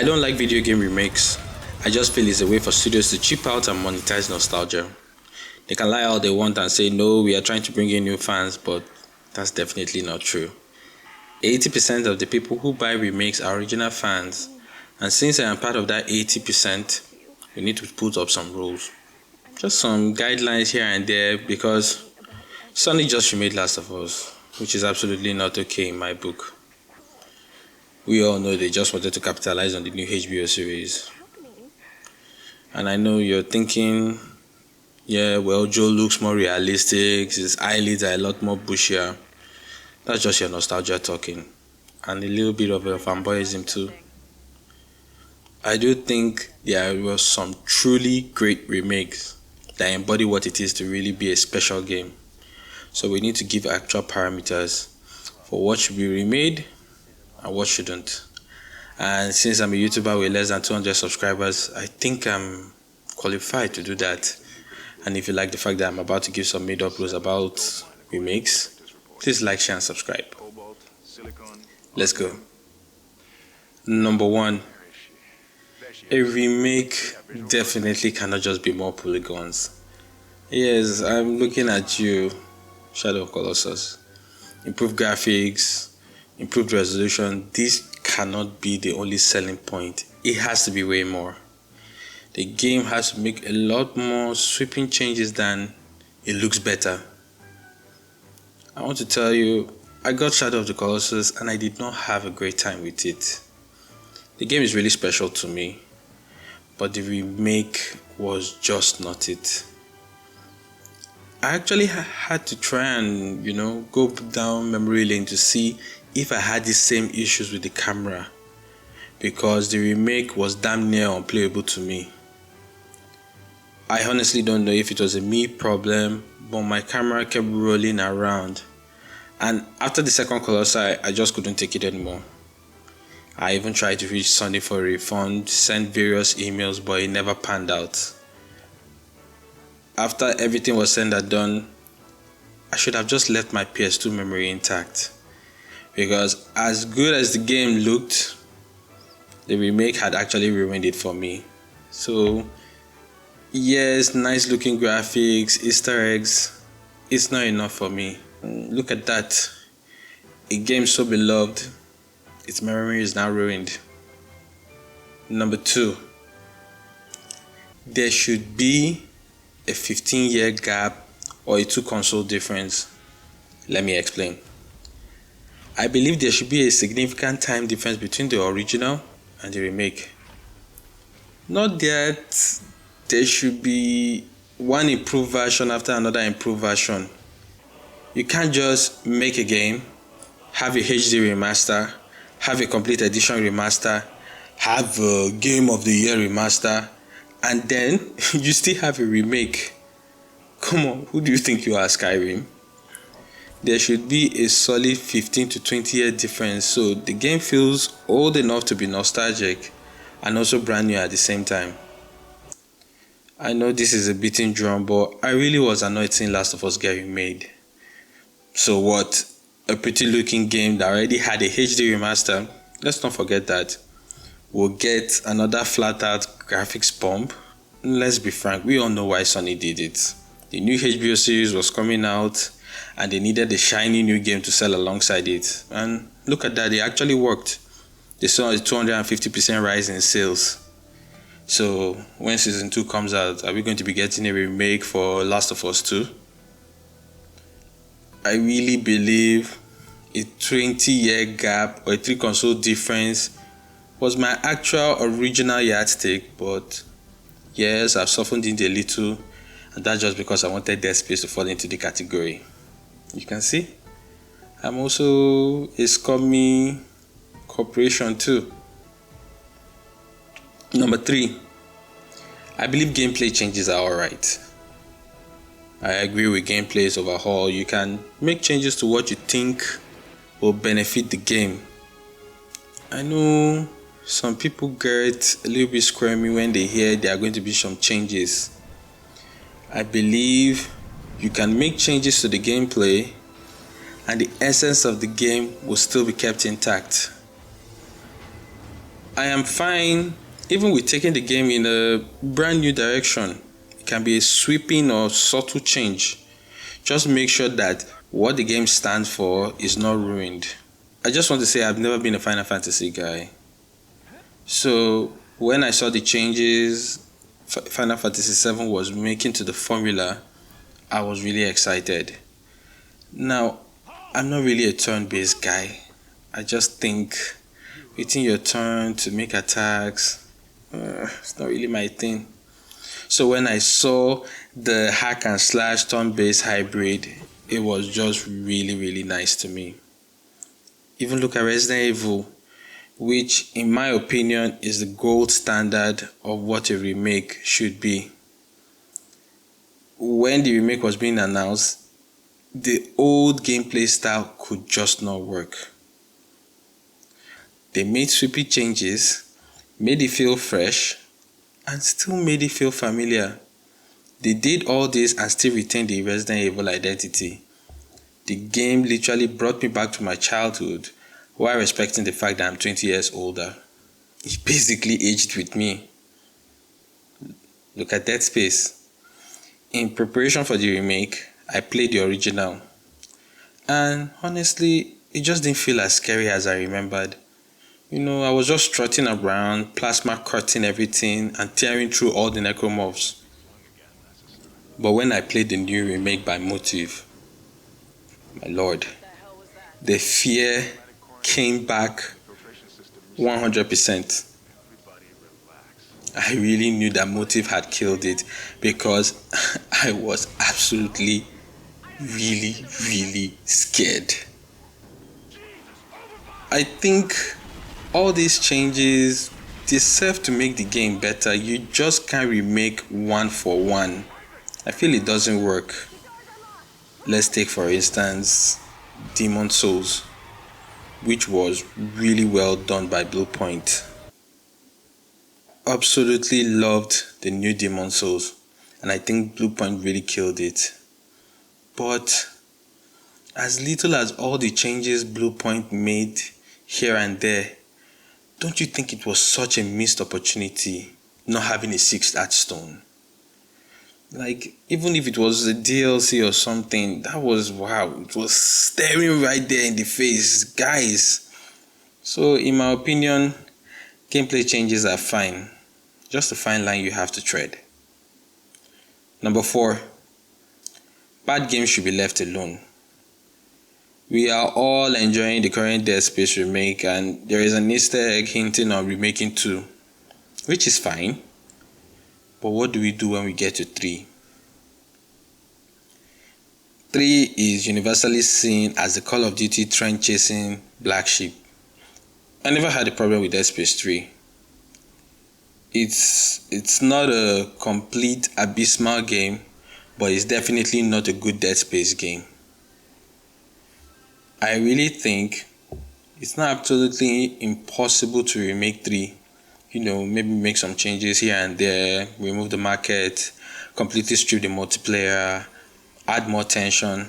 I don't like video game remakes. I just feel it's a way for studios to cheap out and monetize nostalgia. They can lie all they want and say, no, we are trying to bring in new fans, but that's definitely not true. 80% of the people who buy remakes are original fans, and since I am part of that 80%, we need to put up some rules. Just some guidelines here and there, because Sony just remade Last of Us, which is absolutely not okay in my book. We all know they just wanted to capitalize on the new HBO series. And I know you're thinking, yeah, well, Joe looks more realistic, his eyelids are a lot more bushier. That's just your nostalgia talking, and a little bit of a fanboyism too. I do think there were some truly great remakes that embody what it is to really be a special game. So we need to give actual parameters for what should be remade and what shouldn't. And since I'm a YouTuber with less than 200 subscribers, I think I'm qualified to do that. And if you like the fact that I'm about to give some made-up rules about remakes, please like, share, and subscribe. Let's go. Number 1. A remake definitely cannot just be more polygons. Yes, I'm looking at you, Shadow of Colossus. Improved graphics, improved resolution. This cannot be the only selling point. It has to be way more. The game has to make a lot more sweeping changes than it looks better. I want to tell you, I got Shadow of the Colossus and I did not have a great time with it. The game is really special to me, but the remake was just not it. I actually had to try and, go down memory lane to see if I had the same issues with the camera, because the remake was damn near unplayable to me. I honestly don't know if it was a me problem, but my camera kept rolling around, and after the second Colossus, I just couldn't take it anymore. I even tried to reach Sony for a refund, sent various emails, but it never panned out. After everything was said and done, I should have just left my PS2 memory intact, because as good as the game looked, the remake had actually ruined it for me. So yes, nice looking graphics, Easter eggs, it's not enough for me. Look at that. A game so beloved, its memory is now ruined. Number 2. There should be a 15-year gap or a 2 console difference. Let me explain. I believe there should be a significant time difference between the original and the remake. Not that there should be one improved version after another improved version. You can't just make a game, have a HD remaster, have a complete edition remaster, have a game of the year remaster, and then you still have a remake. Come on, who do you think you are, Skyrim? There should be a solid 15 to 20 year difference so the game feels old enough to be nostalgic and also brand new at the same time. I know this is a beating drum, but I really was annoyed seeing Last of Us get remade. So what? A pretty looking game that already had a HD remaster, let's not forget that, will get another flat out graphics bump? Let's be frank, we all know why Sony did it. The new HBO series was coming out and they needed a shiny new game to sell alongside it. And look at that, it actually worked. They saw a 250% rise in sales. So when season 2 comes out, are we going to be getting a remake for Last of Us 2? I really believe a 20-year gap or a 3 console difference was my actual original yardstick, but yes, I've softened it a little, and that's just because I wanted Dead Space to fall into the category. You can see, I'm also a scummy corporation too. Number 3, I believe gameplay changes are alright. I agree with gameplay's overhaul. You can make changes to what you think will benefit the game. I know some people get a little bit squirmy when they hear there are going to be some changes. I believe you can make changes to the gameplay and the essence of the game will still be kept intact. I am fine even with taking the game in a brand new direction. It can be a sweeping or subtle change. Just make sure that what the game stands for is not ruined. I just want to say I've never been a Final Fantasy guy. So when I saw the changes Final Fantasy VII was making to the formula, I was really excited. Now, I'm not really a turn-based guy. I just think waiting your turn to make attacks, it's not really my thing. So when I saw the hack and slash turn-based hybrid, it was just really, really nice to me. Even look at Resident Evil, which in my opinion is the gold standard of what a remake should be. When the remake was being announced, the old gameplay style could just not work. They made sweepy changes, made it feel fresh, and still made it feel familiar. They did all this and still retained the Resident Evil identity. The game literally brought me back to my childhood while respecting the fact that I'm 20 years older. It basically aged with me. Look at Dead Space. In preparation for the remake, I played the original. And honestly, it just didn't feel as scary as I remembered. I was just strutting around, plasma cutting everything, and tearing through all the necromorphs. But when I played the new remake by Motive, my lord, the fear came back 100%. I really knew that Motive had killed it because I was absolutely, really, really scared. I think all these changes, they serve to make the game better. You just can't remake one for one. I feel it doesn't work. Let's take for instance Demon Souls, which was really well done by Bluepoint. Absolutely loved the new Demon Souls, and I think Bluepoint really killed it. But as little as all the changes Bluepoint made here and there, don't you think it was such a missed opportunity not having a sixth Archstone? Like, even if it was a DLC or something, that was wow, it was staring right there in the face, guys. So in my opinion, gameplay changes are fine. Just a fine line you have to tread. Number 4. Bad games should be left alone. We are all enjoying the current Dead Space remake, and there is an Easter egg hinting on remaking 2, which is fine. But what do we do when we get to 3? 3 is universally seen as the Call of Duty trend chasing black sheep. I never had a problem with Dead Space 3. It's not a complete abysmal game, but it's definitely not a good Dead Space game. I really think it's not absolutely impossible to remake 3. Maybe make some changes here and there, remove the market, completely strip the multiplayer, add more tension,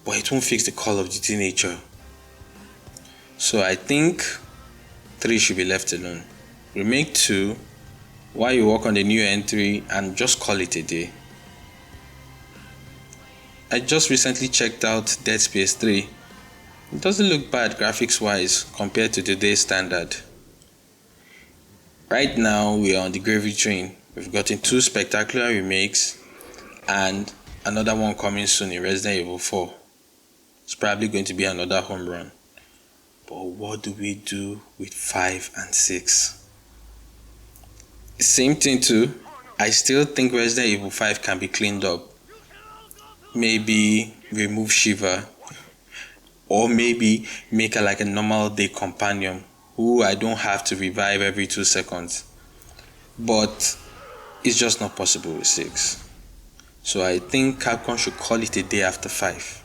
but it won't fix the Call of Duty nature. So I think 3 should be left alone. Remake 2 while you work on the new entry and just call it a day. I just recently checked out Dead Space 3. It doesn't look bad graphics wise compared to today's standard. Right now we are on the gravy train. We've gotten 2 spectacular remakes and another one coming soon in Resident Evil 4. It's probably going to be another home run. But what do we do with 5 and 6? Same thing too. I still think Resident Evil 5 can be cleaned up. Maybe remove Shiva, or maybe make her like a normal day companion who I don't have to revive every 2 seconds. But it's just not possible with 6. So I think Capcom should call it a day after 5.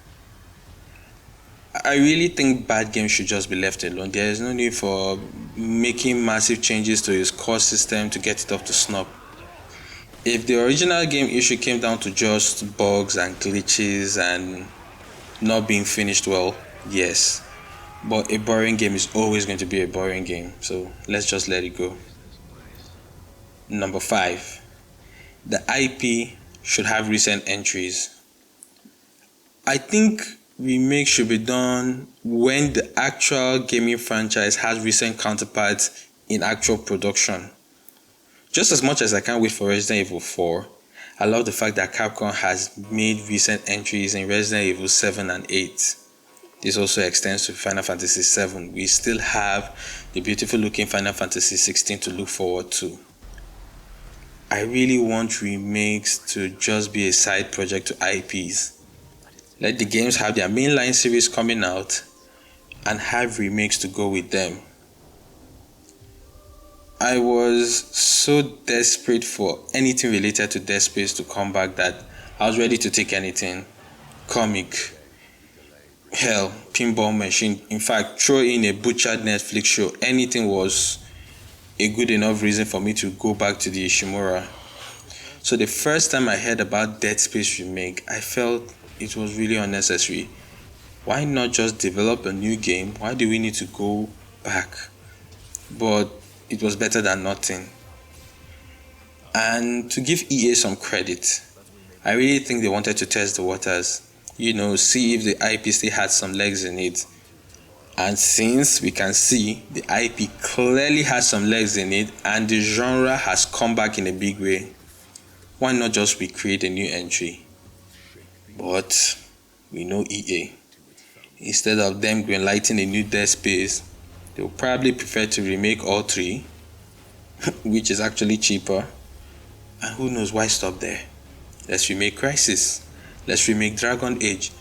I really think bad games should just be left alone. There is no need for making massive changes to its core system to get it up to snuff. If the original game issue came down to just bugs and glitches and not being finished well, yes. But a boring game is always going to be a boring game, so let's just let it go. Number 5. The IP should have recent entries. I think remake should be done when the actual gaming franchise has recent counterparts in actual production. Just as much as I can't wait for Resident Evil 4, I love the fact that Capcom has made recent entries in Resident Evil 7 and 8. This also extends to Final Fantasy 7. We still have the beautiful looking Final Fantasy 16 to look forward to. I really want remakes to just be a side project to IPs. Let the games have their mainline series coming out and have remakes to go with them. I was so desperate for anything related to Dead Space to come back that I was ready to take anything. Comic, hell, pinball machine. In fact, throw in a butchered Netflix show. Anything was a good enough reason for me to go back to the Ishimura. So the first time I heard about Dead Space remake, I felt it was really unnecessary. Why not just develop a new game? Why do we need to go back? But it was better than nothing. And to give EA some credit, I really think they wanted to test the waters. See if the IP still had some legs in it. And since we can see the IP clearly has some legs in it and the genre has come back in a big way, why not just recreate a new entry? But we know EA. Instead of them greenlighting a new Dead Space, they'll probably prefer to remake all 3, which is actually cheaper. And who knows, why stop there? Let's remake Crisis. Let's remake Dragon Age.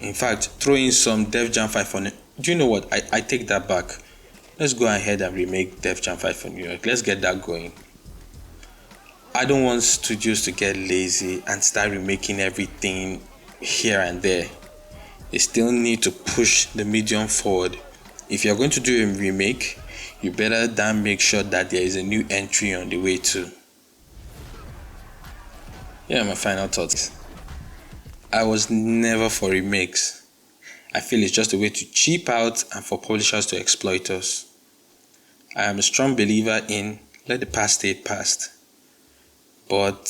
In fact, throw in some Def Jam 5 on it. Do you know what? I take that back. Let's go ahead and remake Def Jam 5 for New York. Let's get that going. I don't want studios to get lazy and start remaking everything here and there. They still need to push the medium forward. If you're going to do a remake, you better then make sure that there is a new entry on the way too. Yeah, my final thoughts. I was never for remakes. I feel it's just a way to cheap out and for publishers to exploit us. I am a strong believer in let the past stay past. But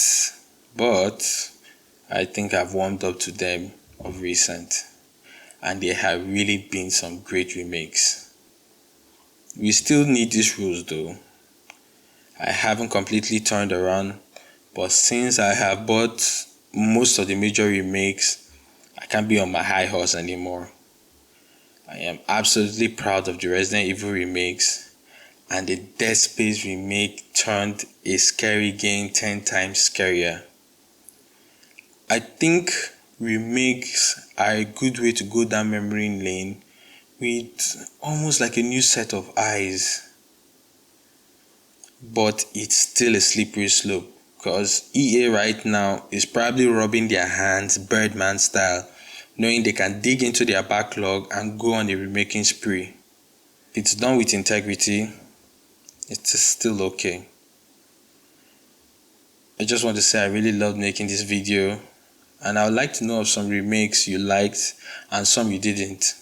I think I've warmed up to them of recent. And there have really been some great remakes. We still need these rules though. I haven't completely turned around, but since I have bought most of the major remakes, I can't be on my high horse anymore. I am absolutely proud of the Resident Evil remakes, and the Dead Space remake turned a scary game 10 times scarier. I think remakes are a good way to go down memory lane with almost like a new set of eyes. But it's still a slippery slope because EA right now is probably rubbing their hands Birdman style, knowing they can dig into their backlog and go on a remaking spree. If it's done with integrity, it's still okay. I just want to say I really loved making this video, and I would like to know of some remakes you liked and some you didn't.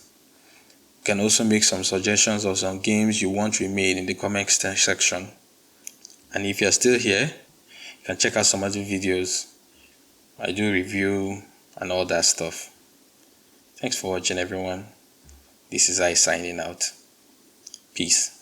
You can also make some suggestions of some games you want remade in the comment section. And if you're still here, you can check out some other videos. I do review and all that stuff. Thanks for watching, everyone. This is I signing out. Peace.